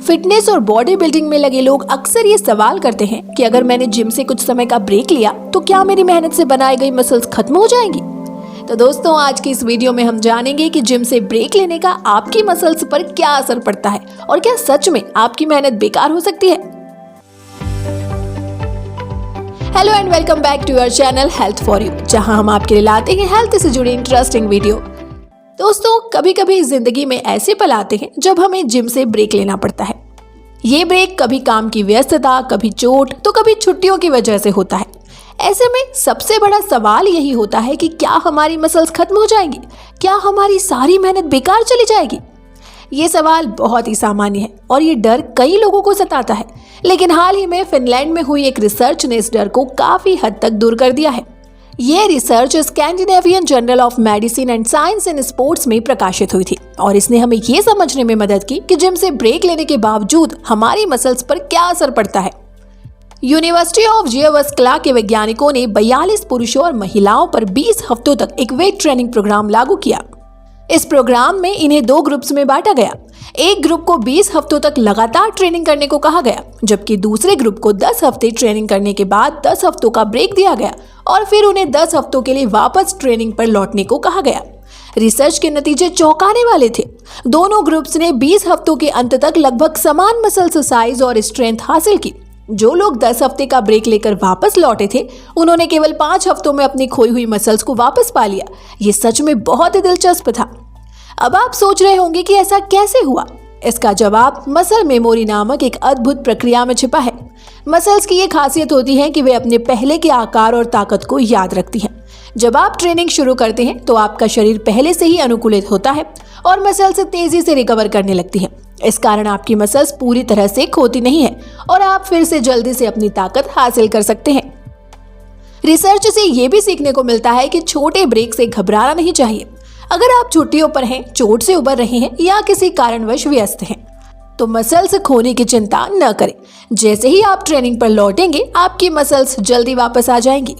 Fitness और body building में लगे लोग अक्सर ये सवाल करते हैं कि अगर मैंने जिम से कुछ समय का ब्रेक लिया तो क्या मेरी मेहनत से बनाई गई मसल्स खत्म हो जाएंगी। तो दोस्तों, आज की इस वीडियो में हम जानेंगे कि जिम से ब्रेक लेने का आपकी मसल्स पर क्या असर पड़ता है और क्या सच में आपकी मेहनत बेकार हो सकती है। Hello and welcome back to your channel health for you, जहां हम आपके लिए लाते हैं हेल्थ से जुड़ी इंटरेस्टिंग वीडियो। दोस्तों, कभी कभी जिंदगी में ऐसे पल आते हैं जब हमें जिम से ब्रेक लेना पड़ता है। ये ब्रेक कभी काम की व्यस्तता, कभी चोट, तो कभी छुट्टियों की वजह से होता है। ऐसे में सबसे बड़ा सवाल यही होता है कि क्या हमारी मसल्स खत्म हो जाएंगी, क्या हमारी सारी मेहनत बेकार चली जाएगी। ये सवाल बहुत ही सामान्य है और ये डर कई लोगों को सताता है, लेकिन हाल ही में फिनलैंड में हुई एक रिसर्च ने इस डर को काफी हद तक दूर कर दिया है। ये research Scandinavian journal of medicine and science in sports में प्रकाशित हुई थी और इसने हमें ये समझने में मदद की कि जिम से ब्रेक लेने के बावजूद हमारी मसल्स पर क्या असर पड़ता है। यूनिवर्सिटी ऑफ जियोवस्क्ला के वैज्ञानिकों ने 42 पुरुषों और महिलाओं पर 20 हफ्तों तक एक वेट ट्रेनिंग प्रोग्राम लागू किया। इस प्रोग्राम में इन्हें 2 ग्रुप्स में बांटा गया। एक ग्रुप को 20 हफ्तों तक लगातार ट्रेनिंग करने को कहा गया, जबकि दूसरे ग्रुप को 10 हफ्ते ट्रेनिंग करने के बाद 10 हफ्तों का ब्रेक दिया गया और फिर उन्हें 10 हफ्तों के लिए वापस ट्रेनिंग पर लौटने को कहा गया। रिसर्च के नतीजे चौंकाने वाले थे। दोनों ग्रुप्स ने 20 हफ्तों के अंत तक लगभग समान मसल्स साइज और स्ट्रेंथ हासिल की। जो लोग 10 हफ्ते का ब्रेक लेकर वापस लौटे थे, उन्होंने केवल 5 हफ्तों में अपनी खोई हुई मसल्स को वापस पा लिया। ये सच में बहुत ही दिलचस्प था। अब आप सोच रहे होंगे कि ऐसा कैसे हुआ। इसका जवाब मसल मेमोरी नामक एक अद्भुत प्रक्रिया में छिपा है। मसल्स की ये खासियत होती है कि वे अपने पहले के आकार और ताकत को याद रखती हैं। जब आप ट्रेनिंग शुरू करते हैं तो आपका शरीर पहले से ही अनुकूलित होता है और मसल्स तेजी से रिकवर करने लगती है। इस कारण आपकी मसल्स पूरी तरह से खोती नहीं है और आप फिर से जल्दी से अपनी ताकत हासिल कर सकते हैं। रिसर्च से ये भी सीखने को मिलता है कि छोटे ब्रेक से घबराना नहीं चाहिए। अगर आप छुट्टियों पर हैं, चोट से उबर रहे हैं या किसी कारणवश व्यस्त हैं, तो मसल्स खोने की चिंता न करें। जैसे ही आप ट्रेनिंग पर लौटेंगे, आपकी मसल्स जल्दी वापस आ जाएंगी।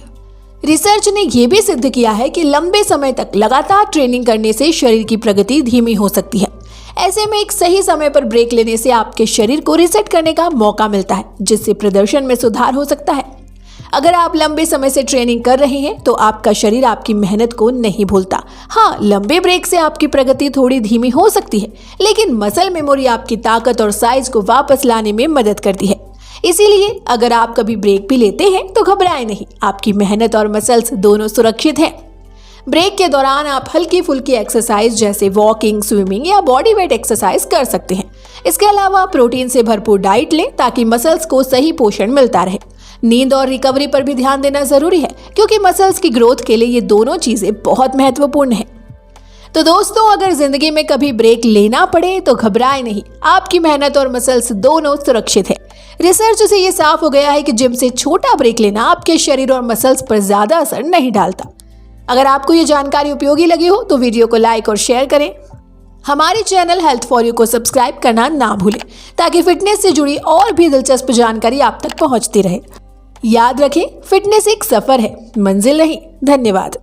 रिसर्च ने यह भी सिद्ध किया है कि लंबे समय तक लगातार ट्रेनिंग करने से शरीर की प्रगति धीमी हो सकती है। ऐसे में एक सही समय पर ब्रेक लेने से आपके शरीर को रिसेट करने का मौका मिलता है, जिससे प्रदर्शन में सुधार हो सकता है। अगर आप लंबे समय से ट्रेनिंग कर रहे हैं तो आपका शरीर आपकी मेहनत को नहीं भूलता। हाँ, लंबे ब्रेक से आपकी प्रगति थोड़ी धीमी हो सकती है, लेकिन मसल मेमोरी आपकी ताकत और साइज को वापस लाने में मदद करती है। इसीलिए अगर आप कभी ब्रेक भी लेते हैं तो घबराएं नहीं, आपकी मेहनत और मसल्स दोनों सुरक्षित हैं। ब्रेक के दौरान आप हल्की फुल्की एक्सरसाइज जैसे वॉकिंग, स्विमिंग या बॉडी वेट एक्सरसाइज कर सकते हैं। इसके अलावा प्रोटीन से भरपूर डाइट लें ताकि मसल्स को सही पोषण मिलता रहे। नींद और रिकवरी पर भी ध्यान देना जरूरी है, क्योंकि मसल्स की ग्रोथ के लिए ये दोनों चीजें बहुत महत्वपूर्ण हैं। तो दोस्तों, अगर जिंदगी में कभी ब्रेक लेना पड़े तो घबराएं नहीं, आपकी मेहनत और मसल्स दोनों सुरक्षित है। रिसर्च से ये साफ हो गया है कि जिम से छोटा ब्रेक लेना आपके शरीर और मसल्स पर ज्यादा असर नहीं डालता। अगर आपको ये जानकारी उपयोगी लगी हो तो वीडियो को लाइक और शेयर करें। हमारे चैनल हेल्थ फॉर यू को सब्सक्राइब करना ना भूलें, ताकि फिटनेस से जुड़ी और भी दिलचस्प जानकारी आप तक पहुंचती रहे। याद रखें, फिटनेस एक सफर है, मंजिल नहीं। धन्यवाद।